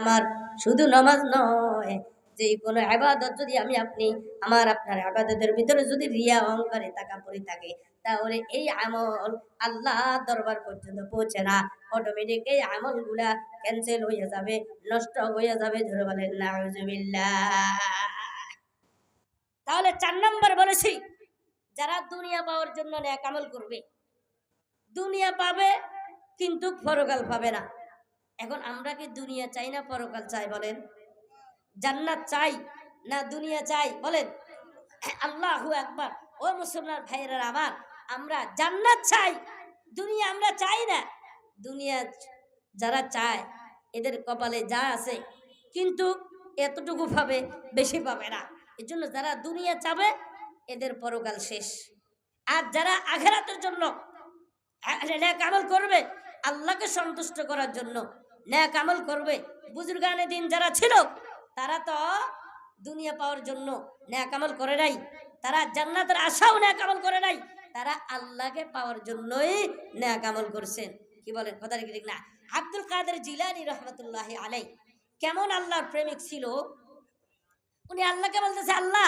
আমার শুধু নামাজ নয়, যে কোনো ইবাদত যদি আমি আপনি আমার আপনার ইবাদতের ভিতরে যদি রিয়া অহংকারে তাকাপুরি থাকে, তাহলে এই আমল আল্লাহ দরবার পর্যন্ত পৌঁছে না। অটোমেটিক এই আমলগুলা ক্যান্সেল হয়ে যাবে, নষ্ট হয়ে যাবে। ধরে বলেন নাউজুবিল্লাহ। তাহলে 4 নম্বর বলেছি, যারা দুনিয়া পাওয়ার জন্য নেক আমল করবে, দুনিয়া পাবে কিন্তু পরকাল পাবে না। এখন আমরা কি দুনিয়া চাই না পরকাল চাই? বলেন। জান্নাত চাই না দুনিয়া চাই? বলেন। আল্লাহু আকবার। ও মুসলমান ভাইয়েরা আমার, আমরা জান্নাত চাই, দুনিয়া আমরা চাই না। দুনিয়া যারা চায় এদের কপালে যা আছে, কিন্তু এতটুকু পাবে, বেশি পাবে না। এজন্য যারা দুনিয়া চাবে এদের পরকাল শেষ। আর যারা আখিরাতের জন্য নেক আমল করবে, আল্লাহকে সন্তুষ্ট করার জন্য নেক আমল করবে, বুজুর্গানে দিন যারা ছিল তারা তো দুনিয়া পাওয়ার জন্য নেক আমল করে নাই, তারা জান্নাতের আশাও নেক আমল করে নাই, তারা আল্লাহকে পাওয়ার জন্যই নেক আমল করছেন। কি বলেন? কথা ঠিক না? আব্দুল কাদের জিলানী রহমতুল্লাহি আলাইহি কেমন আল্লাহর প্রেমিক ছিল। উনি আল্লাহকে বলতেছে, আল্লাহ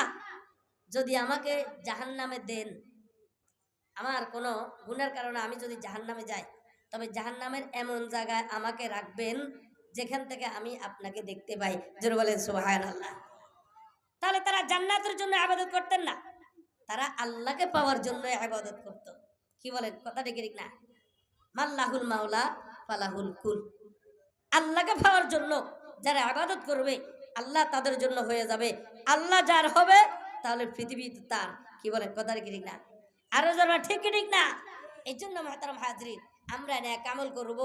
যদি আমাকে জাহান্নামে দেন, আমার কোনো গুনার কারণে আমি যদি জাহান্নামে যাই, তবে জাহান্নামের এমন জায়গায় আমাকে রাখবেন যেখান থেকে আমি আপনাকে দেখতে পাই। জোরে বলেন সুবহানাল্লাহ। তাহলে তারা জান্নাতের জন্য ইবাদত করতেন না, তারা আল্লাহকে পাওয়ার জন্য ইবাদত করত। কি বলেন? কথা ঠিক না? মাল্লাহুল মাওলা ফালাহুল কুল। আল্লাহকে পাওয়ার জন্য যারা ইবাদত করবে, আল্লাহ তাদের জন্য হয়ে যাবে। আল্লাহ যার হবে, তাহলে পৃথিবী তার। কি বলেন? কথা ঠিক না? আরো যারা ঠিক না? এই জন্য মুহতারাম হাজরিন, আমরা নেক আমল করব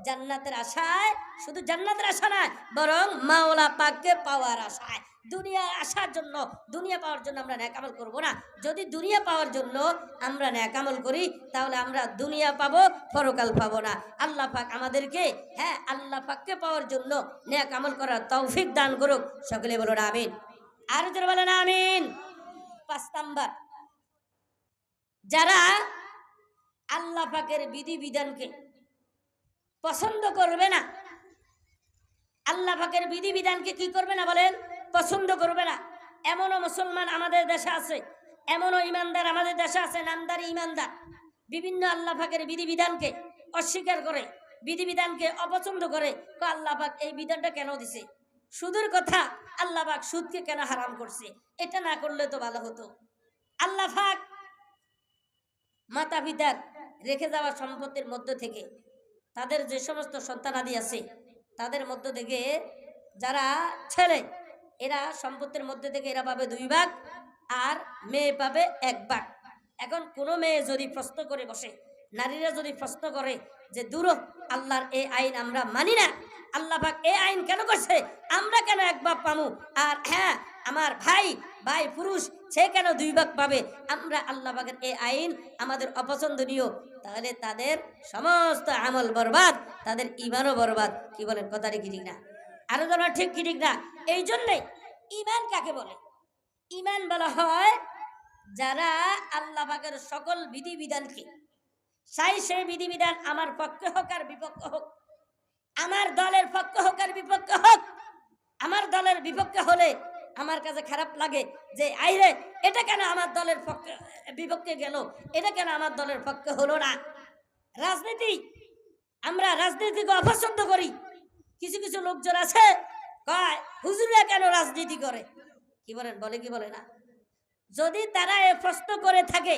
জান্নাতের আশায়। শুধু জান্নাতের আশা না, বরং মাওলা পাককে পাওয়ার আশায়। দুনিয়ার আশার জন্য, দুনিয়া পাওয়ার জন্য আমরা নেক আমল করব না। যদি দুনিয়া পাওয়ার জন্য আমরা নেক আমল করি, তাহলে আমরা দুনিয়া পাবো, পরকাল পাবো না। আল্লাহ পাক আমাদেরকে আল্লাহ পাককে পাওয়ার জন্য নেক আমল করার তৌফিক দান করুক। সকলে বলুন আমিন। আর যারা বলেন আমিন। 5 নাম্বার, যারা আল্লাহ পাকের বিধি বিধানকে পছন্দ করবে না, আল্লাহ পাকের বিধি বিধানকে কি করবে না? বলেন, পছন্দ করবে না। এমনও মুসলমান আমাদের দেশে আছে, এমনও ইমানদার আমাদের দেশে আছে, নামদারি ইমানদার, বিভিন্ন আল্লাহ পাকের বিধি বিধানকে অস্বীকার করে, বিধি বিধানকে অপছন্দ করে। আল্লাহ পাক এই বিধানটা কেন দিছে? সুদের কথা, আল্লাহ পাক সুদকে কেন হারাম করছে? এটা না করলে তো ভালো হতো। আল্লাহ পাক মাতা পিতার রেখে যাওয়া সম্পত্তির মধ্য থেকে তাদের যে সমস্ত সন্তানাদি আছে, তাদের মধ্য থেকে যারা ছেলে, এরা সম্পত্তির মধ্যে থেকে এরা পাবে 2 ভাগ, আর মেয়ে পাবে 1 ভাগ। এখন কোনো মেয়ে যদি প্রশ্ন করে বসে, নারীরা যদি প্রশ্ন করে যে দূর, আল্লাহর এই আইন আমরা মানি না, আল্লাহ পাক এই আইন কেন করছে, আমরা কেন 1 ভাগ পাবো, আর আমার ভাই পুরুষ সে কেন 2 ভাগ পাবে, আমরা আল্লাহ পাকের এই আইন আমাদের অপছন্দনীয়, তাহলে তাদের সমস্ত আমল বরবাদ, তাদের ঈমানও বরবাদ। কি বলেন? কথা ঠিক না? আরো জানা ঠিক কি ঠিক না? এই জন্যে ঈমান কাকে বলে? ঈমান বলা হয় যারা আল্লাহ পাকের সকল বিধি বিধানকে সেই বিধি বিধান আমার পক্ষে হোক আর বিপক্ষে হোক, আমার দলের পক্ষে হোক আর বিপক্ষে হোক, আমার দলের বিপক্ষে হলে আমার কাছে খারাপ লাগে যে আইরে এটা কেন আমার দলের পক্ষে বিপক্ষে গেল, এটা কেন আমার দলের পক্ষে হলো না। রাজনীতি, আমরা রাজনীতিকে অপছন্দ করি। কিছু কিছু লোকজন আছে কয় হুজুররা কেন রাজনীতি করে। কি বলেন? বলে কি বলে না? যদি তারা এ প্রশ্ন করে থাকে,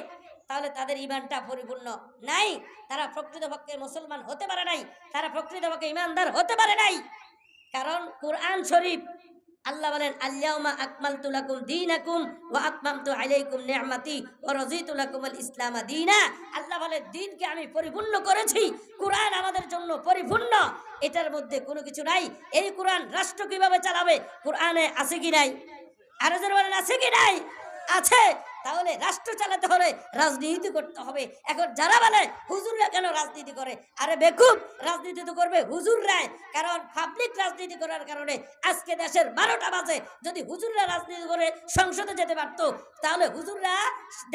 তাহলে তাদের ঈমানটা পরিপূর্ণ নাই, তারা প্রকৃতপক্ষে মুসলমান হতে পারে নাই, তারা প্রকৃতপক্ষে ঈমানদার হতে পারে নাই। কারণ কুরআন শরীফ আল্লাহ বলেন, আল-ইয়াউমা আকমালতু লাকুম দীনাকুম ওয়া আতমামতু আলাইকুম নি'মাতি ওয়া রাযীতু লাকুমুল ইসলাম দীনা। আল্লাহ বলে দিনকে আমি পরিপূর্ণ করেছি। কুরআন আমাদের জন্য পরিপূর্ণ, এটার মধ্যে কোনো কিছু নাই। এই কুরআন রাষ্ট্র কিভাবে চালাবে, কুরআনে আছে কি নাই? আর যারা বলেন আছে কি নাই? আছে। তাহলে রাষ্ট্র চালাতে হলে রাজনীতি করতে হবে। এখন যারা বলে হুজুররা কেন রাজনীতি করে, আরে বেকুব, রাজনীতি তো করবে হুজুররাই, কারণ পাবলিক রাজনীতি করার কারণে আজকে দেশের 12টা বাজে। যদি হুজুররা রাজনীতি করে সংসদে যেতে পারতো, তাহলে হুজুররা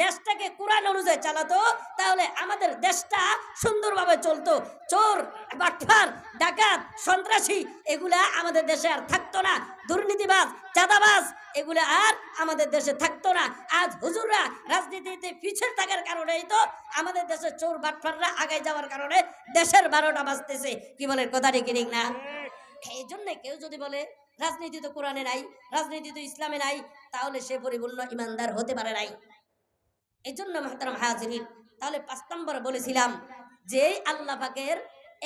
দেশটাকে কোরআন অনুযায়ী চালাতো, তাহলে আমাদের দেশটা সুন্দরভাবে চলতো। চোর, বাটফার, ডাকাত, সন্ত্রাসী এগুলা আমাদের দেশে আর থাকতো না। দুর্নীতিবাজ, চাঁদাবাজ এগুলা আর আমাদের দেশে থাকতো না। আজ হুজুররা রাজনীতিতে পিছিয়ে থাকার কারণেই তো আমাদের দেশে চোর বাটফাররা আগায় যাওয়ার কারণে দেশের 12টা বাজতেছে। কি বলে কথাটি কি ঠিক না? এই জন্য কেউ যদি বলে রাজনীতি তো কোরআনে নাই, রাজনীতি তো ইসলামে নাই, তাহলে সে পরিপূর্ণ ইমানদার হতে পারে নাই। এই জন্য মুহতারাম হাজিরিন, তাহলে 5 নম্বর বলেছিলাম যে আল্লাহ পাকের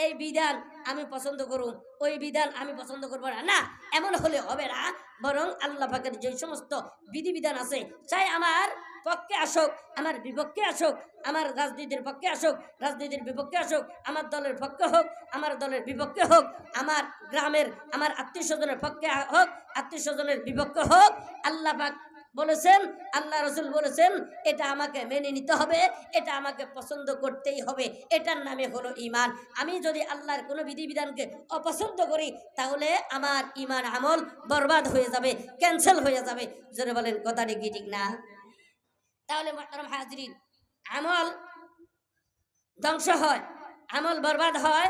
এই বিধান আমি পছন্দ করুম, ওই বিধান আমি পছন্দ করবো না, না, এমন হলে হবে না। বরং আল্লাহ পাকের যে সমস্ত বিধিবিধান আছে, চাই আমার পক্ষে আসুক, আমার বিপক্ষে আসুক, আমার রাজনীতির পক্ষে আসুক, রাজনীতির বিপক্ষে আসুক, আমার দলের পক্ষে হোক, আমার দলের বিপক্ষে হোক, আমার গ্রামের, আমার আত্মীয় স্বজনের পক্ষে হোক, আত্মীয় স্বজনের বিপক্ষে হোক, আল্লাহ পাক বলেছেন, আল্লাহ রসুল বলেছেন, এটা আমাকে মেনে নিতে হবে, এটা আমাকে পছন্দ করতেই হবে। এটার নামে হলো ঈমান। আমি যদি আল্লাহর কোনো বিধিবিধানকে অপছন্দ করি, তাহলে আমার ঈমান আমল বরবাদ হয়ে যাবে, ক্যান্সেল হয়ে যাবে। জোরে বলেন কথাটি কি ঠিক না? তাহলে মুহতারাম হাজিরিন, আমল ধ্বংস হয়, আমল বরবাদ হয়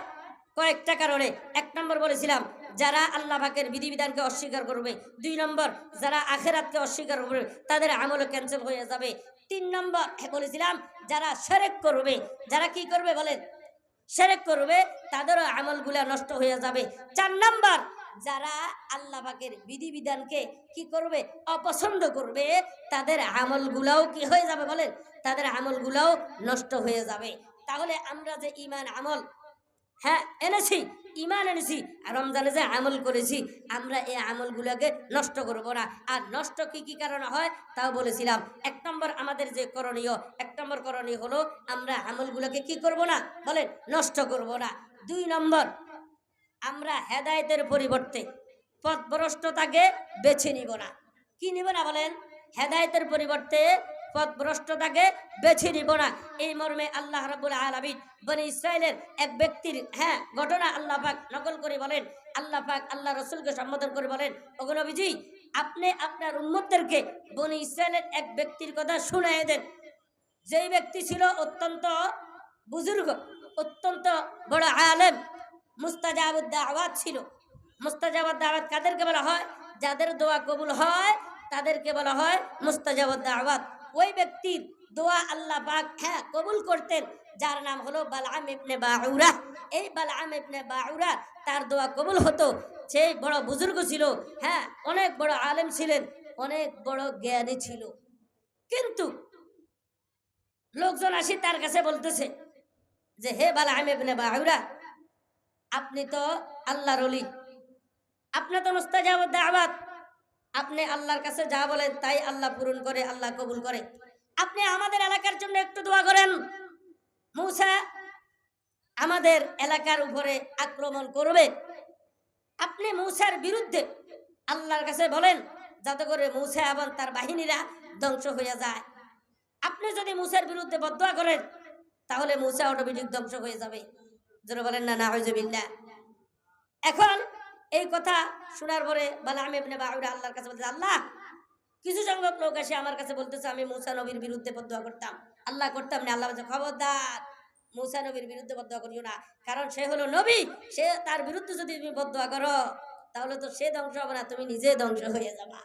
কয়েকটা কারণে। 1 নম্বর বলেছিলাম, যারা আল্লাহ পাকের বিধিবিধানকে অস্বীকার করবে। 2 নম্বর, যারা আখিরাতকে অস্বীকার করবে, তাদের আমলও ক্যান্সেল হয়ে যাবে। 3 নম্বর বলেছিলাম, যারা শিরক করবে, যারা কি করবে বলেন, শিরক করবে, তাদেরও আমলগুলা নষ্ট হয়ে যাবে। 4 নম্বর, যারা আল্লাহ পাকের বিধিবিধানকে কি করবে, অপছন্দ করবে, তাদের আমলগুলাও কি হয়ে যাবে বলেন, তাদের আমলগুলাও নষ্ট হয়ে যাবে। তাহলে আমরা যে ঈমান আমল এনেছি, ঈমান এনেছি, আর রমজানে যে আমল করেছি, আমরা এই আমলগুলোকে নষ্ট করব না। আর নষ্ট কি কি কারণে হয় তাও বলেছিলাম। 1 নম্বর আমাদের যে করণীয়, 1 নম্বর করণীয় হলো আমরা আমলগুলোকে কি করব না বলেন, নষ্ট করব না। 2 নম্বর, আমরা হেদায়েতের পরিবর্তে পথভ্রষ্টতাকে বেছে নিব না। কি নিব না বলেন, হেদায়েতের পরিবর্তে পথভ্রষ্টতাকে বেছে নিব না। এই মর্মে আল্লাহ রাব্বুল আলামিন বনি ইসরাইলের এক ব্যক্তির ঘটনা আল্লাহ পাক নকল করে বলেন, আল্লাহ পাক আল্লাহ রাসূলকে সম্বোধন করে বলেন, ওগো নবীজি, আপনি আপনার উম্মতদেরকে বনি ইসরাইলের এক ব্যক্তির কথা শুনাইয়ে দেন, যেই ব্যক্তি ছিল অত্যন্ত বুজুর্গ, অত্যন্ত বড় আলেম, মুস্তাজাবুদ দাওয়াত ছিল। মুস্তাজাবুদ দাওয়াত কাদেরকে বলা হয়? যাদের দোয়া কবুল হয় তাদেরকে বলা হয় মুস্তাজাবুদ দাওয়াত। ওই ব্যক্তির দোয়া আল্লাহ পাক কবুল করতেন, যার নাম হলো বালআম ইবনে বাউরা। এই বালআম ইবনে বাউরা, তার দোয়া কবুল হতো। সেই বড় বুজুর্গ ছিল, অনেক বড় আলেম ছিলেন, অনেক বড় জ্ঞানী ছিল। কিন্তু লোকজন আসি তার কাছে বলতেছে যে, হে বালআম ইবনে বাউরা, আপনি তো আল্লাহর ওলি, আপনি তো মুস্তাজাবুদ দাওয়াত, আপনি আল্লাহর কাছে যা বলেন তাই আল্লাহ পূরণ করে, আল্লাহ কবুল করে। আপনি আমাদের এলাকার জন্য একটু দোয়া করেন। মূসা আমাদের এলাকার উপরে আক্রমণ করবে, আপনি মূসার বিরুদ্ধে আল্লাহর কাছে বলেন, যাতে করে মূসা এবং তার বাহিনীরা ধ্বংস হয়ে যায়। আপনি যদি মূসার বিরুদ্ধে বদদোয়া করেন, তাহলে মূসা অটোমেটিক ধ্বংস হয়ে যাবে। যারা বলেন না নাউযুবিল্লাহ। এখন এই কথা শোনার পরে বালআম ইবনে বাউরা আল্লাহর কাছে বলতে, আল্লাহ, কিছু সংখ্যক লোক এসে আমার কাছে বলতেছে আমি মূসা নবীর বিরুদ্ধে বদদোয়া করতাম, আল্লাহ করতাম না। আল্লাহ বলছে, খবরদার, মূসা নবীর বিরুদ্ধে বদদোয়া করিও না, কারণ সে হলো নবী, সে তার বিরুদ্ধে যদি তুমি বদদোয়া করো, তাহলে তো সে ধ্বংস হবে না, তুমি নিজে ধ্বংস হয়ে যাবা।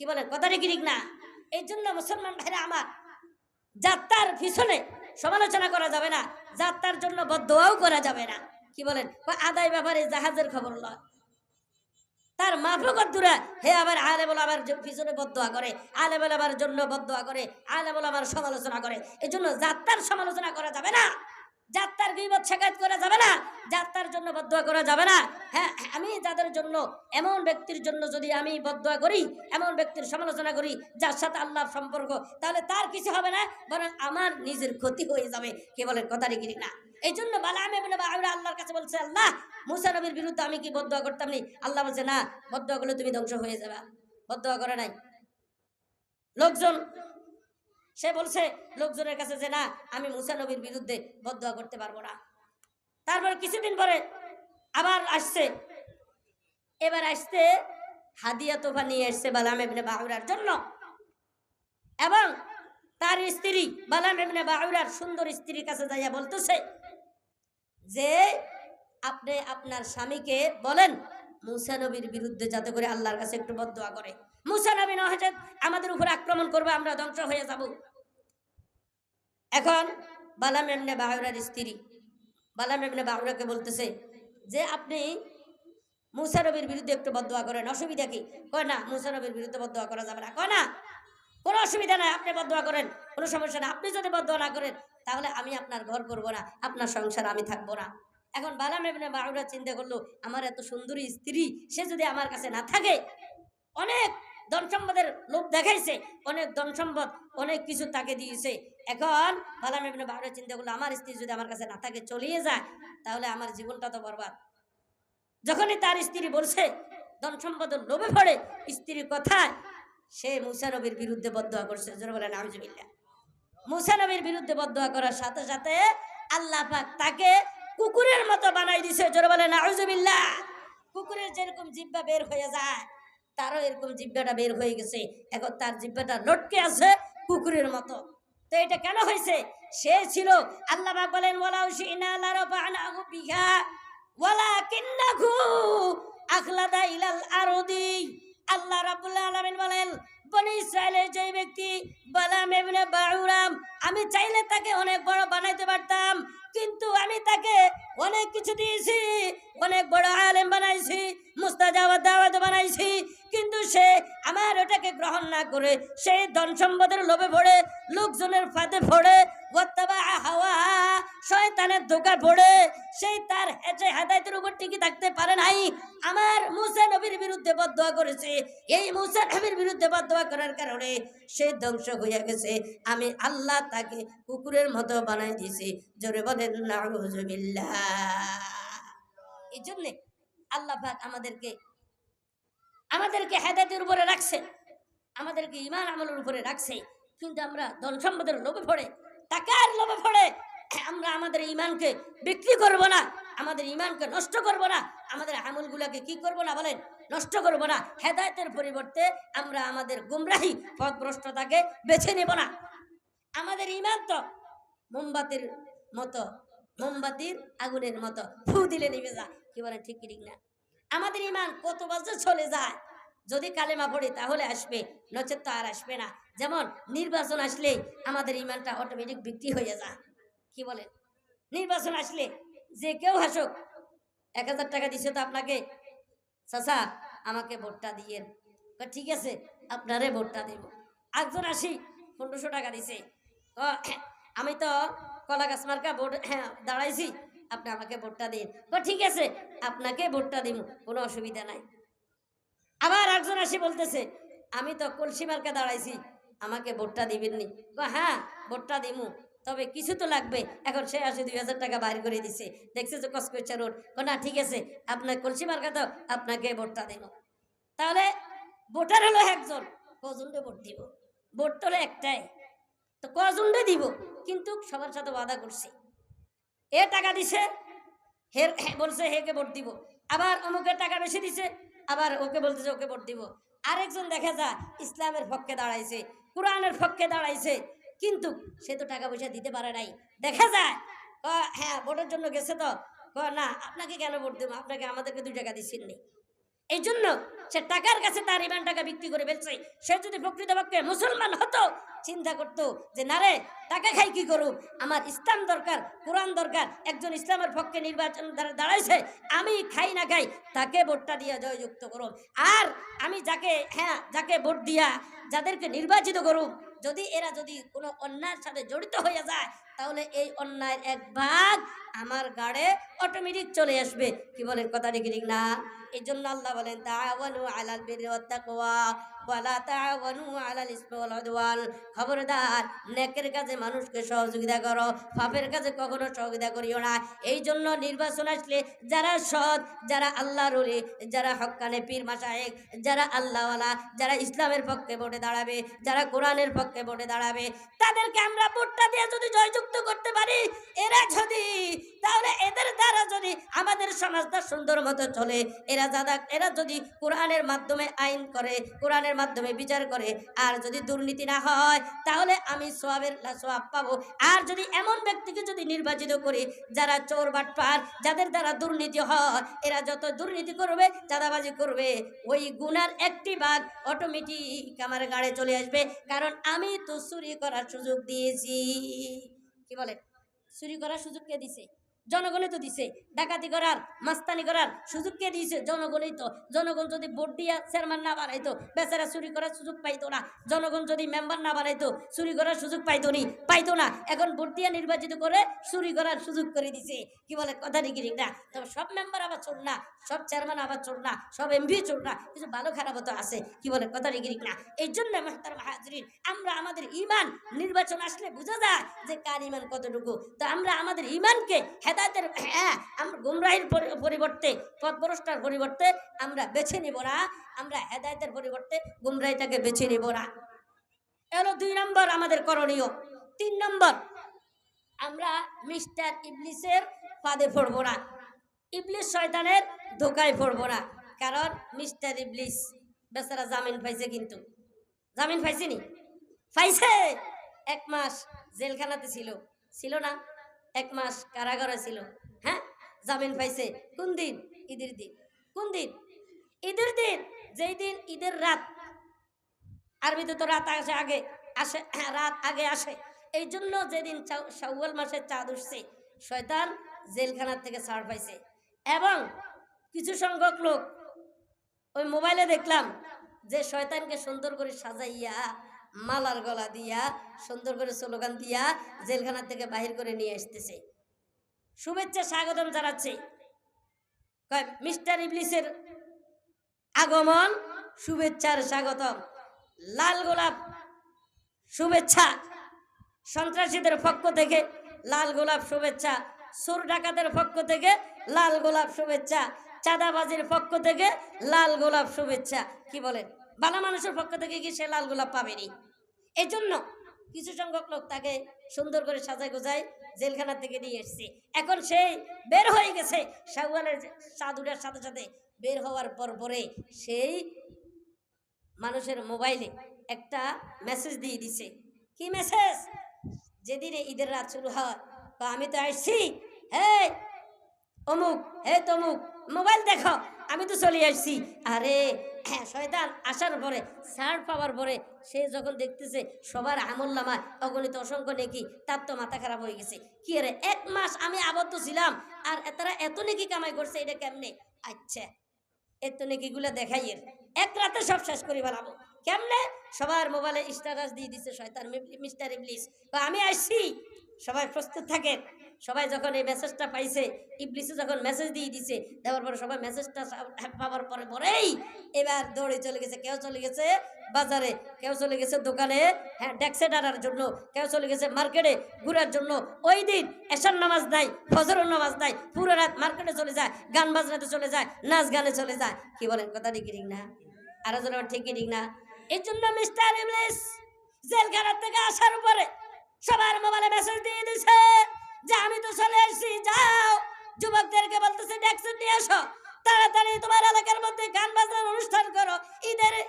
কি বলেন, কথাটা কি ঠিক না? এই জন্য মুসলমান ভাইরা আমার, যাত্রার পিছনে সমালোচনা করা যাবে না, যাত্রার জন্য বদদোয়াও করা যাবে না। কি বলেন, আদায় ব্যাপারে জাহাজের খবর লয়, তার মাফকত দূরে, হে আবার আলেম ওলামার পিছনে বদদোয়া করে, আলেম ওলামার জন্য বদদোয়া করে, আলেম ওলামার সমালোচনা করে। এই জন্য যাত্রার সমালোচনা করা যাবে না, যাত্রার গীবত শিকায়ত করা যাবে না, যাত্রার জন্য বদদোয়া করা যাবে না। আমি যাদের জন্য, এমন ব্যক্তির জন্য যদি আমি বদদোয়া করি, এমন ব্যক্তির সমালোচনা করি যার সাথে আল্লাহর সম্পর্ক, তাহলে তার কিছু হবে না, বরং আমার নিজের ক্ষতি হয়ে যাবে। কে বলেন, কথাটি কি না? এই জন্য বালআম ইবনে বাউরা আল্লাহর কাছে বলছে, আল্লাহ, মূসা নবীর বিরুদ্ধে আমি কি বদদোয়া করতাম নি? আল্লাহ বলছে, না, বদদোয়া করলে তুমি ধ্বংস হয়ে যাবে। বদদোয়া করে নাই। লোকজন সে বলছে লোকজনের কাছে যে না, আমি মুসা নবীর বিরুদ্ধে বদদোয়া করতে পারবো না। তারপর কিছুদিন পরে আবার আসছে, এবার আসতে হাদিয়া তোফা নিয়ে এসছে বালাম ইবনে বাউরার জন্য, এবং তার স্ত্রী বালাম ইবনে বাউরার সুন্দর স্ত্রীর কাছে যাইয়া বলতেছে যে আপনি আপনার স্বামীকে বলেন মুসা নবীর বিরুদ্ধে যাতে করে আল্লাহর কাছে একটু বদদোয়া করে, মুসা নবী না হয় আমাদের উপর আক্রমণ করবে, আমরা ধ্বংস হয়ে যাব। এখন বালাম ইবনে বাউরার স্ত্রী বালাম ইবনে বাউরাকে বলতেছে যে আপনি মুসা নবীর বিরুদ্ধে একটু বদদোয়া করেন, অসুবিধা কি? কয় না, মুসা নবীর বিরুদ্ধে বদদোয়া করা যাবে না। কয় না, কোনো অসুবিধা নাই, আপনি বদদোয়া করেন, কোনো সমস্যা না। আপনি যদি বদদোয়া না করেন তাহলে আমি আপনার ঘর করব না, আপনার সংসার আমি থাকবো না। এখন বালাম ইবনে বাউরা চিন্তা করলো, আমার এত সুন্দরী স্ত্রী, সে যদি আমার কাছে না থাকে, অনেক ধন সম্পদের লোভ দেখাইছে, অনেক ধন সম্পদ অনেক কিছু তাকে দিয়েছে। এখন বালাম ইবনে বাউরা চিন্তা করলো, আমার স্ত্রী যদি আমার কাছে না থাকে, চলিয়ে যায়, তাহলে আমার জীবনটা তো বরবাদ। যখনই তার স্ত্রী বলছে, ধন সম্পদের লোভে পড়ে স্ত্রীর কথায় সে মুসা নবীর বিরুদ্ধে বদদোয়া করছে। জোরে বলেন নাউজুবিল্লাহ। মুসা নবীর বিরুদ্ধে বদদোয়া করার সাথে সাথে আল্লাহ পাক তাকে কুকুরের মতো বানাই দিছে। জোরে বলেন নাউজুবিল্লাহ। কুকুরের যেরকম জিহ্বা বের হয়ে যায়, তারও এরকম জিহ্বাটা বের হয়ে গেছে। এখন তার জিহ্বাটা লটকে আছে কুকুরের মতো। তো এটা কেন হয়েছে? সে ছিল, আল্লাহ পাক বলেন ওয়ালাউ শিনা লারাফানাহু বিহা ওয়ালাকিন্নাহু আখলাদা ইলাল আরদি। আল্লাহ রাব্বুল আলামিন বলেন, বনি ইসরাইলের যে ব্যক্তি বালাম ইবনে বাউরা, আমি চাইলে তাকে অনেক বড় বানাইতে পারতাম, কিন্তু আমি তাকে অনেক কিছু দিয়েছি, অনেক বড় আলেম বানাইছি, মুস্তাজাবাদ দাওয়াত বানাইছি, কিন্তু সে আমার ওটাকে গ্রহণ না করে সেই ধন সম্পদের লোভে পড়ে, লোকজনের ফাঁদে পড়ে, ওয়াত্তাবা হাওয়া, শয়তানের ধোঁকা পড়ে সেই তার হেদায়েতের উপর টিকে থাকতে পারে নাই। আমার মুসা নবীর বিরুদ্ধে বদদোয়া করেছে, এই মুসা নবীর বিরুদ্ধে বদদোয়া করার কারণে সে ধ্বংস হয়ে গেছে। আমি আল্লাহ তাকে কুকুরের মতো বানাই দিয়েছি। জোরে বলেন নাউজুবিল্লাহ। এই জন্যে আল্লাহ পাক আমাদেরকে হেদায়েতের উপরে রাখছে, আমাদেরকে ঈমান আমলের উপরে রাখছে, কিন্তু আমরা ধন সম্পদের লোভে পড়ে, টাকার লোভে পড়ে আমরা আমাদের ঈমানকে বিক্রি করব না, আমাদের ঈমানকে নষ্ট করব না, আমাদের আমলগুলোকে কি করব না বলেন, নষ্ট করব না। হেদায়েতের পরিবর্তে আমরা আমাদের গুমরাহি পথভ্রষ্টতাকে বেছে নেব না। আমাদের ঈমান তো মোমবাতির মতো, মোমবাতির আগুনের মতো, ফু দিলে নিভে যায়। কি বলেন, ঠিক কি ঠিক না? আমাদের ঈমান কত বছর চলে যায়, যদি কালেমা পড়ি তাহলে আসবে, নচেত তো আর আসবে না। যেমন নির্বাচন আসলেই আমাদের ঈমানটা অটোমেটিক বিক্রি হয়ে যায়। কি বলেন, নির্বাচন আসলে যে কেউ হাসুক, 1000 টাকা দিছে তো আপনাকে, চাচা আমাকে ভোটটা দিয়েন, ঠিক আছে আপনারে ভোটটা দেব। একজন আসি 1500 টাকা দিছে, আমি তো কলা গাছ মার্কা ভোট দাঁড়াইছি, আপনি আমাকে ভোটটা দিন, ঠিক আছে আপনাকে ভোটটা দিব, কোনো অসুবিধা নাই। আবার একজন আসি বলতেছে, আমি তো কলসি মার্কা দাঁড়াইছি, আমাকে ভোটটা দিবেননি, হ্যাঁ ভোটটা দিমু, তবে কিছু তো লাগবে। এখন সে আসে 2000 টাকা বাইর করে দিছে, দেখছে যে কসকইচা রোড, না ঠিক আছে আপনার কলসি মার্কা তো আপনাকে ভোটটা দেব। তাহলে ভোটার হলো একজন, কজনকে ভোট দিব? ভোট তো হলো একটাই, তো কজনকে দিব? কিন্তু সবার সাথে ওয়াদা করছি, এ টাকা দিছে হের বলছে হেকে ভোট দিব, আবার অমুকের টাকা বেশি দিছে, আবার ওকে বলতেছে ওকে ভোট দিব। আরেকজন দেখা যায় ইসলামের পক্ষে দাঁড়াইছে, কোরআনের পক্ষে দাঁড়াইছে, কিন্তু সে তো টাকা পয়সা দিতে পারে নাই। দেখা যায় হ্যাঁ ভোটের জন্য গেছে তো, না আপনাকে কেন ভোট দেবো, আপনাকে আমাদেরকে 2 টাকা দিচ্ছেননি। এই জন্য সে টাকার কাছে তার ঈমানটাকে বিক্রি করে ফেলছে। সে যদি প্রকৃতপক্ষে মুসলমান হতো, চিন্তা করতো যে না রে, টাকা খাই কি করুক, আমার ইসলাম দরকার, কোরআন দরকার, একজন ইসলামের পক্ষে নির্বাচন দাঁড়াইছে, আমি খাই না খাই তাকে ভোটটা দিয়া জয়যুক্ত করুন। আর আমি যাকে ভোট দিয়া যাদেরকে নির্বাচিত করুক, যদি এরা যদি কোনো অন্যায়ের সাথে জড়িত হয়ে যায়, তাহলে এই অন্যায়ের এক ভাগ আমার গাড়ে অটোমেটিক চলে আসবে। কি বলেন, কথা ঠিক ঠিক না? এই জন্য আল্লাহ বলেন তাআওয়ানু আলাল বিররি ওয়াত তাকওয়া ওয়ালা তাআওয়ানু আলাল ইসমি ওয়াল উদওয়ান। খবরদার নেকের কাজে মানুষকে সহযোগিতা করো, পাপের কাজে কখনো সহযোগিতা করিও না। এই জন্য নির্বাচন আসলে যারা সৎ, যারা আল্লাহর ওলি, যারা হক্কানে পীর মাশায়েখ, যারা আল্লাহওয়ালা, যারা ইসলামের পক্ষে ভোটে দাঁড়াবে, যারা কোরআনের পক্ষে ভোটে দাঁড়াবে, তাদেরকে আমরা ভোটটা দিয়ে যদি জয়যুক্ত করতে পারি, তাহলে এদের দ্বারা যদি আমাদের সমাজটা সুন্দর মতো চলে, এরা যদি কোরআনের মাধ্যমে আইন করে, কোরআনের মাধ্যমে বিচার করে, আর যদি দুর্নীতি না হয়, তাহলে আমি সওয়াব পাবো। আর যদি এমন ব্যক্তিকে যদি নির্বাচিত করি যারা চোর বাটপার, যাদের দ্বারা দুর্নীতি হয়, এরা যত দুর্নীতি করবে, চাঁদাবাজি করবে, ওই গুনার একটি ভাগ অটোমেটিক আমার গাড়ে চলে আসবে। কারণ আমি তো চুরি করার সুযোগ দিয়েছি। কি বলে? চুরি করার সুযোগ কে দিছে? জনগণই তো দিছে। ডাকাতি করার, মাস্তানি করার সুযোগ কে দিয়েছে? জনগণই তো। জনগণ যদি ভোট দিয়া চেয়ারম্যান না বানাইতো, বেচারা চুরি করার সুযোগ পাইতো না। জনগণ যদি মেম্বার না বানাইতো, চুরি করার সুযোগ পাইতো না। এখন ভোট দিয়া নির্বাচিত করে চুরি করার সুযোগ করে দিছে। কি বলে? কথা ঠিক না? তবে সব মেম্বার আবার চোর না, সব চেয়ারম্যান আবার চোর না, সব এমপি চোর না, কিছু ভালো খারাপ তো আছে। কি বলে? কথা ঠিক না? এই জন্য মুহতারাম হাজরিন, আমরা আমাদের ঈমান নির্বাচন আসলে বোঝা যায় যে কার ঈমান কতটুকু। তো আমরা আমাদের ঈমানকে হেদায়েতের, আমরা গুমরাহির পরিবর্তে, পথভ্রষ্টার পরিবর্তে আমরা বেছে নিব না। আমরা হেদায়েতের পরিবর্তে গুমরাহিটাকে বেছে নিব না। এলো 2 নম্বর আমাদের করণীয়। 3 নম্বর, আমরা মিস্টার ইবলিসের ফাঁদে পড়ব না, ইবলিস শয়তানের ধোকায় পড়ব না। কারণ মিস্টার ইবলিস বেচারা জামিন পাইছে, কিন্তু জামিন পাইছেনি? পাইছে। 1 মাস জেলখানাতে ছিল না? 1 মাস কারাগারে ছিল। হ্যাঁ, জামিন পাইছে। কোন দিন? ঈদের দিন। কোন দিন? ঈদের দিন। যেই দিন ঈদের রাত, আরবিতে তো রাত আসে, রাত আগে আসে। এই জন্য যেদিন শাওয়াল মাসের চাঁদ উঠছে, শয়তান জেলখানার থেকে ছাড় পাইছে। এবং কিছু সংখ্যক লোক, ওই মোবাইলে দেখলাম যে শয়তানকে সুন্দর করে সাজাইয়া, মালার গলা দিয়া, সুন্দর করে স্লোগান দিয়া জেলখানার থেকে বাহির করে নিয়ে আসতেছে। শুভেচ্ছা স্বাগতম জানাচ্ছে। মিস্টার ইবলিসের আগমন, শুভেচ্ছার স্বাগতম। লাল গোলাপ শুভেচ্ছা সন্ত্রাসীদের পক্ষ থেকে, লাল গোলাপ শুভেচ্ছা চোর ডাকাতের পক্ষ থেকে, লাল গোলাপ শুভেচ্ছা চাঁদাবাজির পক্ষ থেকে, লাল গোলাপ শুভেচ্ছা। কি বলেন? ভালো মানুষের পক্ষ থেকে কি সে লাল গোলাপ পাবেনি? এই জন্য কিছু সংখ্যক লোক তাকে সুন্দর করে সাজায় গোজায় জেলখানা থেকে নিয়ে এসছে। এখন সেই বের হয়ে গেছে। শাওয়ালের চাঁদ উঠার সাথে সাথে বের হওয়ার পরে সেই মানুষের মোবাইলে একটা মেসেজ দিয়ে দিছে। কি মেসেজ? যেদিনে ঈদের রাত শুরু হয়, আমি তো আসছি, হে অমুক, হে তমুক, মোবাইল দেখো, আমি তো চলে আসছি। আরে শয়তান আসার পরে, ছাড় পাওয়ার পরে সে যখন দেখতেছে সবার আমল নামায় অগণিত অসংখ্য নেকি, তার তো মাথা খারাপ হয়ে গেছে। কি রে, 1 মাস আমি আবদ্ধ ছিলাম আর তারা এত নেকি কামাই করছে, এটা কেমনে? আচ্ছা, এত নেকিগুলো দেখাইয়ে 1 রাতে সব শেষ করে ফেলাবো। কেমনে? সবার মোবাইলে স্ট্যাটাস দিয়ে দিচ্ছে শয়তান মিস্টার ইবলিস, আমি আসছি, সবাই প্রস্তুত থাকেন। সবাই যখন এই মেসেজটা পাইছে, ইবলিসে যখন মেসেজ দিয়ে দিছে, দেওয়ার পরে সবাই মেসেজটা পাওয়ার পরেই এবার দৌড়ে চলে গেছে। কেউ চলে গেছে বাজারে, কেউ চলে গেছে দোকানে, হ্যাঁ, ট্যাক্সি টানার জন্য, কেউ চলে গেছে মার্কেটে ঘুরার জন্য। ওই দিন এশার নামাজ নাই, ফজরের নামাজ নাই, পুরো রাত মার্কেটে চলে যায়, গান বাজনাতে চলে যায়, নাচ গানে চলে যায়। কি বলেন? কথা ঠিক না? আরো জন ঠিক না? এই জন্য মিস্টার ইবলিস জেলখানা থেকে আসার পরে সবার মোবাইলে মেসেজ দিয়ে দিছে যে আমি তো চলে আসছি, যাও। যুবকদেরকে বলতেছে ট্যাক্সি নিয়ে আসো, তাড়াতাড়ি তোমার এলাকার মধ্যে গান বাজনার অনুষ্ঠান করো,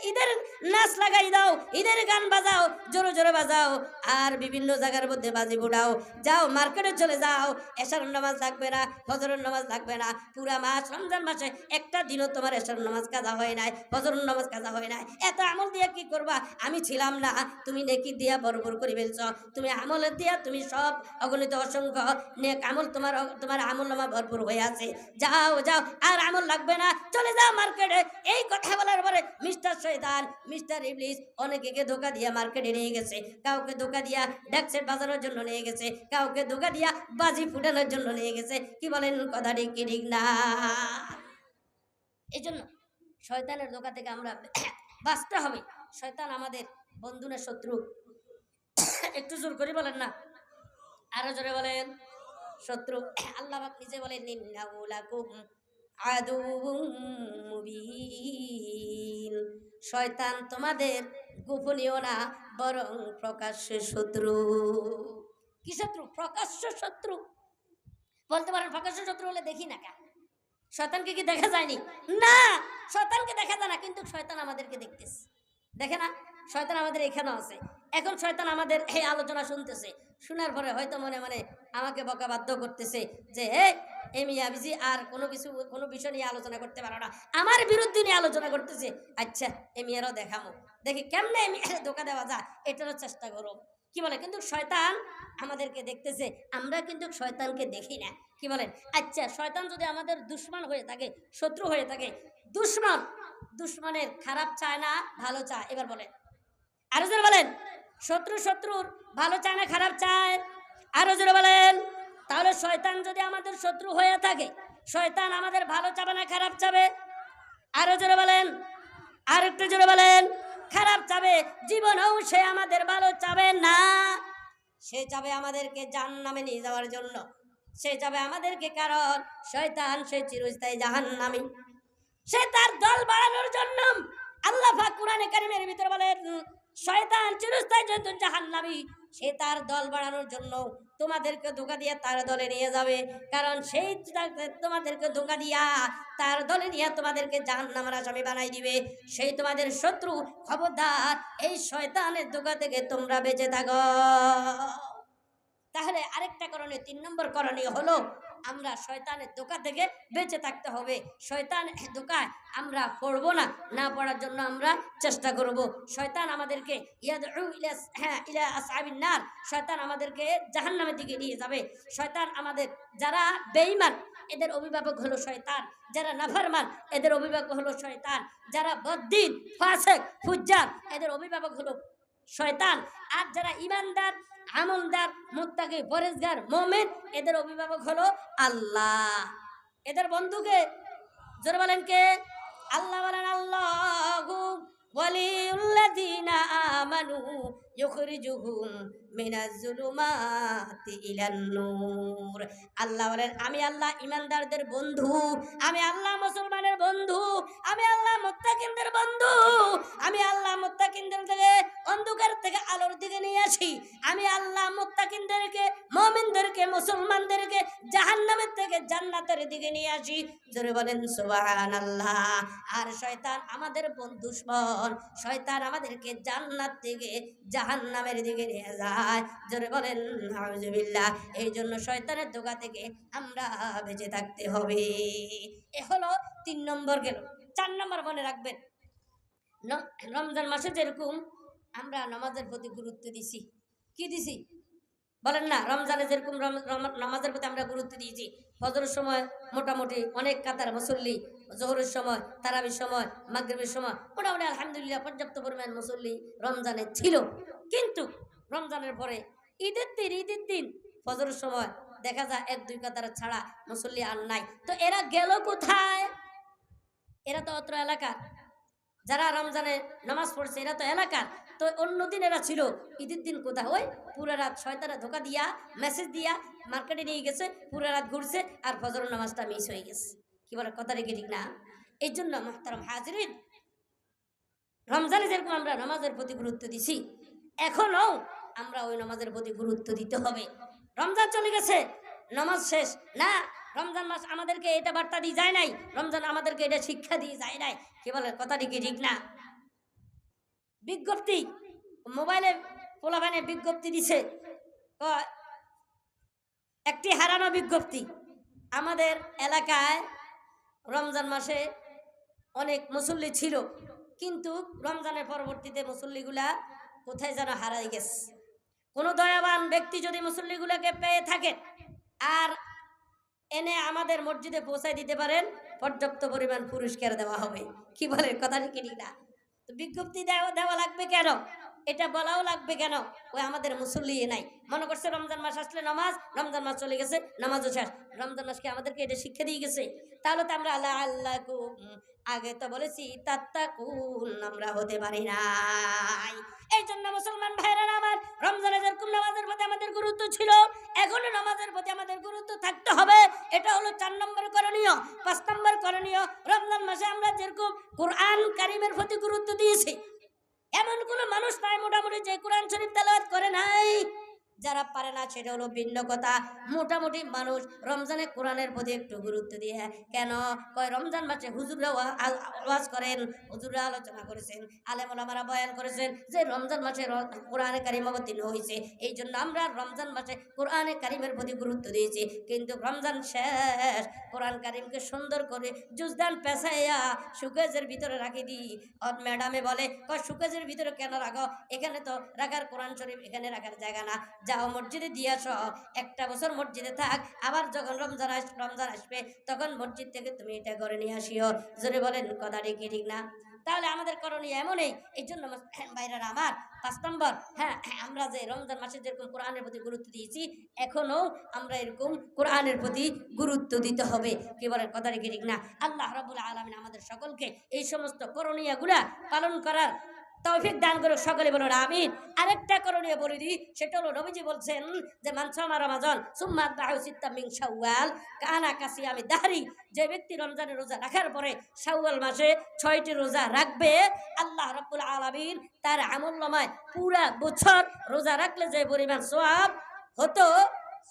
ঈদের নাচ লাগাই দাও, ঈদের গান বাজাও, জোরে জোরে বাজাও, আর বিভিন্ন জায়গার মধ্যে বাজি ফুটাও। যাও, মার্কেটে চলে যাও। এশার নামাজ লাগবে না, ফজরের নামাজ লাগবে না। পুরা মাস, রমজান মাসে একটা দিনও তোমার এশার নামাজ কাজা হয় নাই, ফজরের নামাজ কাজা হয় নাই। এত আমল দিয়া কি করবা? আমি ছিলাম না, তুমি নেকি দিয়া বরবর করে ফেলছ। তুমি আমলের দিয়া তুমি সব অগণিত অসংখ্য নেক আমল, তোমার আমল নামা ভরপুর হয়ে আছে। যাও যাও, আর আমল লাগবে না, চলে যাও মার্কেটে। এই কথা বলার পরে মিস্টার শয়তান, মিস্টার ইবলিস অনেকে ধোকা দিয়া মার্কেটে নিয়ে গেছে। কাউকে ধোকা দিয়া ড্যাক্সেট বাজানোর জন্য নিয়ে গেছে, কাউকে ধোকা দিয়া বাজি ফুটানোর জন্য নিয়ে গেছে। কি বলেন? কথা ঠিক না? এই জন্য শয়তানের ধোকা থেকে আমরা বাঁচতে হবে। শয়তান আমাদের বন্ধু না শত্রু? একটু জোর করে বলেন না, আরো জোরে বলেন। শত্রু। আল্লাহ পাক নিজে বলেন ইন্নাহু লাকুম আদুউম মুবিন। শয়তান তোমাদের গোপনীয় না, বরং প্রকাশ্য শত্রু। কি শত্রু? প্রকাশ্য শত্রু। বলতে পারেন প্রকাশ্য শত্রু হলে দেখি না কেন? শয়তানকে কি দেখা যায়নি? না, শয়তানকে দেখা যায় না, কিন্তু শয়তান আমাদেরকে দেখতেছে। দেখে না? শয়তান আমাদের এখানেও আছে। এখন শয়তান আমাদের এই আলোচনা শুনতেছে, শোনার পরে হয়তো মনে মনে আমাকে বকা বাধ্য করতেছে যে এমি আবিজি আর কোনো বিষয় নিয়ে আলোচনা করতে পারো না, আমার বিরুদ্ধে নিয়ে আলোচনা করতেছে। আচ্ছা এমিয়ারও দেখামো, দেখি কেমনে এমি ধোকা দেওয়া যায়, এটারও চেষ্টা করো। কি বলে? কিন্তু শয়তান আমাদেরকে দেখতেছে, আমরা কিন্তু শয়তানকে দেখি না। কি বলেন? আচ্ছা শয়তান যদি আমাদের দুশ্মন হয়ে থাকে, শত্রু হয়ে থাকে, দুশ্মনের খারাপ চায় না ভালো চায়? এবার বলেন, আরো জোরে বলেন। শত্রুর ভালো চায় না খারাপ চায়? আরো জোরে বলেন। তাহলে শয়তান যদি আমাদের শত্রু হয়ে থাকে, শয়তান আমাদের ভালো চাবে না খারাপ চাবে? আরো জোরে বলেন, আর একটু জোরে বলেন। খারাপ চাবে। জীবনেও সে আমাদের ভালো চাবে না। সে চাবে আমাদেরকে জাহান্নামে নিয়ে যাওয়ার জন্য। সে চাবে আমাদেরকে, কারণ শয়তান সে চিরস্থায়ী জাহান্নামী। সে তার দল বাড়ানোর জন্য আল্লাহ পাক কোরআনে কারীমের ভিতরে বলেন শয়তান চিরস্থায়ী যেহেতু জাহান্নামী, সে তার দল বাড়ানোর জন্য তোমাদেরকে ধোঁকা দিয়ে তার দলে নিয়ে যাবে। কারণ সেই তোমাদেরকে ধোঁকা দিয়া তার দলে নিয়ে তোমাদেরকে জাহান্নামের আসামি বানাই দিবে। সেই তোমাদের শত্রু। খবরদার এই শয়তানের ধোঁকা থেকে তোমরা বেঁচে থাকো। তাহলে আরেকটা করণীয়, 3 নম্বর করণীয় হলো আমরা শয়তানের ধোঁকা থেকে বেঁচে থাকতে হবে। শয়তানের ধোঁকায় আমরা পড়বো না, না পড়ার জন্য আমরা চেষ্টা করব। শয়তান আমাদেরকে ইলা আসহাবিন নার, শয়তান আমাদেরকে জাহান্নামের দিকে নিয়ে যাবে। শয়তান আমাদের, যারা বেঈমান এদের অভিভাবক হলো শয়তান, যারা নাফরমান এদের অভিভাবক হলো শয়তান, যারা বদ্দিন ফাসিক ফুজ্জার এদের অভিভাবক হলো শয়তান, আর যারা ঈমানদার আমলদার মুত্তাকি পরেজগার মুমিন এদের অভিভাবক হলো আল্লাহ। এদের বন্ধুকে জোরে বলেন কে? আল্লাহ বলেন আল্লাহু ওয়ালিউল্লাযিনা আমানু ইউখরিজুহুম মিনাজ যুলুমাতি ইলান নূর। আল্লাহ বলেন আমি আল্লাহ ঈমানদারদের বন্ধু, আমি আল্লাহ মুসলমানের বন্ধু, আমি আল্লাহ মুত্তাকিনদের বন্ধু। আমি আল্লাহ মুত্তাকিনদের থেকে অন্ধকার থেকে আলোর দিকে নিয়ে আসি। আমি আল্লাহ মুত্তাকিনদেরকে, মুমিনদেরকে, মুসলমানদেরকে জাহান্নামের থেকে জান্নাতের দিকে নিয়ে আসি। জোরে বলেন সুবহানাল্লাহ। আর শয়তান আমাদের দুশমন, শয়তান আমাদেরকে জান্নাত থেকে জাহান্নামের দিকে নিয়ে যায়। জোরে বলেন নাউজুবিল্লাহ। এই জন্য শয়তানের ধোঁকা থেকে আমরা বেঁচে থাকতে হবে। এ হলো 3 নম্বর গেল। 4 নম্বর মনে রাখবেন, রমজান মাসে যেরকম আমরা নামাজের প্রতি গুরুত্ব দিছি, কি দিছি বলেন না? রমজানে যেরকম নামাজের প্রতি আমরা গুরুত্ব দিয়েছি, ফজরের সময় মোটামুটি অনেক কাতার মুসল্লি, জোহরের সময়, তারাবির সময়, মাগরিবের সময় মোটামুটি আলহামদুলিল্লাহ পর্যাপ্ত পরিমাণ মুসল্লি রমজানে ছিল। কিন্তু রমজানের পরে ঈদের দিন ফজরের সময় দেখা যায় 1-2 কাতার ছাড়া মুসল্লি আর নাই। তো এরা গেল কোথায়? এরা তো অত্র এলাকার, যারা রমজানে নামাজ পড়ছে এরা তো এলাকার। তো অন্যদিন এরা ছিল, ঈদের দিন কোথায়? ওই পুরো রাত শয়তানে ধোঁকা দিয়া মেসেজ দিয়া মার্কেটে নিয়ে গেছে, পুরো রাত ঘুরছে আর ফজর নামাজটা মিস হয়ে গেছে। কি বলে? কথাটা কি ঠিক না? এই জন্য মুহতারাম হাজিরিন, রমজানে যেরকম আমরা নামাজের প্রতি গুরুত্ব দিছি, এখনো আমরা ওই নামাজের প্রতি গুরুত্ব দিতে হবে। রমজান চলে গেছে, নামাজ শেষ না, রমজান মাস আমাদেরকে এটা বার্তা দিয়ে যায় নাই, রমজান আমাদেরকে এটা শিক্ষা দিয়ে যায় নাই। কি বলে? কথাটি কি ঠিক না? বিজ্ঞপ্তি মোবাইলে পোলাপানে বিজ্ঞপ্তি দিছে, একটি হারানো বিজ্ঞপ্তি। আমাদের এলাকায় রমজান মাসে অনেক মুসল্লি ছিল, কিন্তু রমজানের পরবর্তীতে মুসল্লিগুলা কোথায় যেন হারাই গেছে। কোনো দয়াবান ব্যক্তি যদি মুসল্লিগুলাকে পেয়ে থাকেন আর এনে আমাদের মসজিদে পৌঁছায় দিতে পারেন, পর্যাপ্ত পরিমাণ পুরস্কার দেওয়া হবে। কি বলেন? কথা কি ঠিক না? তো বিজ্ঞপ্তি দেওয়া লাগবে কেন? এটা বলাও লাগবে কেন? ওই আমাদের মুসল্লি নাই, মনে করছে রমজান মাস আসলে নামাজ, রমজান মাস চলে গেছে নামাজও শেষ। রমজান মাসকে আমাদেরকে এটা শিক্ষা দিয়ে গেছে। তাহলে তো আমরা আল্লাহ আল্লাহ আগে তো বলেছি তাত্তাকুন আমরা হতে পারি নাই। এই জন্য মুসলমান ভাইরা আমার, রমজানে যেরকম নামাজের প্রতি আমাদের গুরুত্ব ছিল, এখনো নামাজের প্রতি আমাদের গুরুত্ব থাকতে হবে। এটা হলো 4 নম্বর করণীয়। 5 নম্বর করণীয়, রমজান মাসে আমরা যেরকম কোরআন কারিমের প্রতি গুরুত্ব দিয়েছি, এমন কোনো মানুষ নাই মোটামুটি যে কোরআন শরীফ তেলাওয়াত করে নাই। যারা পারে না সেটা হলো ভিন্ন কথা। মোটামুটি মানুষ রমজানে কোরআনের প্রতি একটু গুরুত্ব দিয়ে, কেন কয় রমজান মাসে হুজুররা ওয়াজ করেন, হুজুররা আলোচনা করেছেন, আলেম ওলামারা বয়ান করেছেন যে রমজান মাসে কোরআনে কারিম অবতীর্ণ হয়েছে, এই জন্য আমরা রমজান মাসে কোরআনে কারিমের প্রতি গুরুত্ব দিয়েছি। কিন্তু রমজান শেষ, কোরআন কারিমকে সুন্দর করে জুজদান পেঁচাইয়া সুকেজের ভিতরে রাখি দিই। আর ম্যাডামে বলে কয় সুকেজের ভিতরে কেন রাখো, এখানে তো রাখার কোরআন শরীফ এখানে রাখার জায়গা না, যাও মসজিদে দিয়ে আসো, একটা বছর মসজিদে থাক, আবার যখন রমজান আসবে তখন মসজিদ থেকে তুমি এটা করে নিয়ে আসিও। জোরে বলেন কথাটি কি ঠিক না? তাহলে আমাদের করণীয় এমনই। এই জন্য ভাইরা আমার 5 নম্বর, হ্যাঁ, আমরা যে রমজান মাসে যেরকম কোরআনের প্রতি গুরুত্ব দিয়েছি, এখনো আমরা এরকম কোরআনের প্রতি গুরুত্ব দিতে হবে। কি বলেন কথাটি কি ঠিক না? আল্লাহ রাব্বুল আলামিন আমাদের সকলকে এই সমস্ত করণীয়গুলা পালন করার তৌফিক দান করে, সকলে বলুন আমিন। আরেকটা করণীয় বলে দিই, সেটা হলো নবীজি বলছেন যে মান সামা রমাজান সুম্মা আতবাহু সিত্তাম মিন শাওয়াল কানা কাসিয়ামি দাহরি, যে ব্যক্তি রমজানের রোজা রাখার পরে শাওয়াল মাসে 6টি রোজা রাখবে, আল্লাহ রাব্বুল আলামিন তার আমলনামায় পুরা বছর রোজা রাখলে যে পরিমাণ সওয়াব হতো,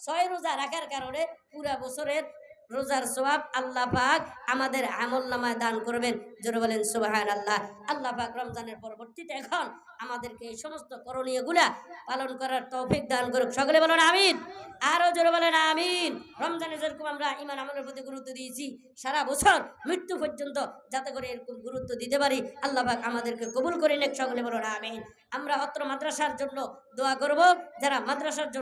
6 রোজা রাখার কারণে পুরা বছরের রোজার সওয়াব আল্লাহ পাক আমাদের আমলনামায় দান করবেন। জোরে বলেন সুবহানাল্লাহ। আল্লাহ পাক রমজানের পরবর্তীতে এখন আমাদেরকে এই সমস্ত করণীয়গুলা পালন করার তৌফিক দান করুক, সকলে বলেন আমিন। আরো জোরে বলেন আমিন। রমজানে যেরকম আমরা ঈমান আমলের প্রতি গুরুত্ব দিয়েছি, সারা বছর মৃত্যু পর্যন্ত যাতে করে এরকম গুরুত্ব দিতে পারি, আল্লাহ পাক আমাদেরকে কবুল করে নেক, সকলে বলেন আমিন। আমরা অত্র মাদ্রাসার জন্য দোয়া করব, যারা মাদ্রাসার জন্য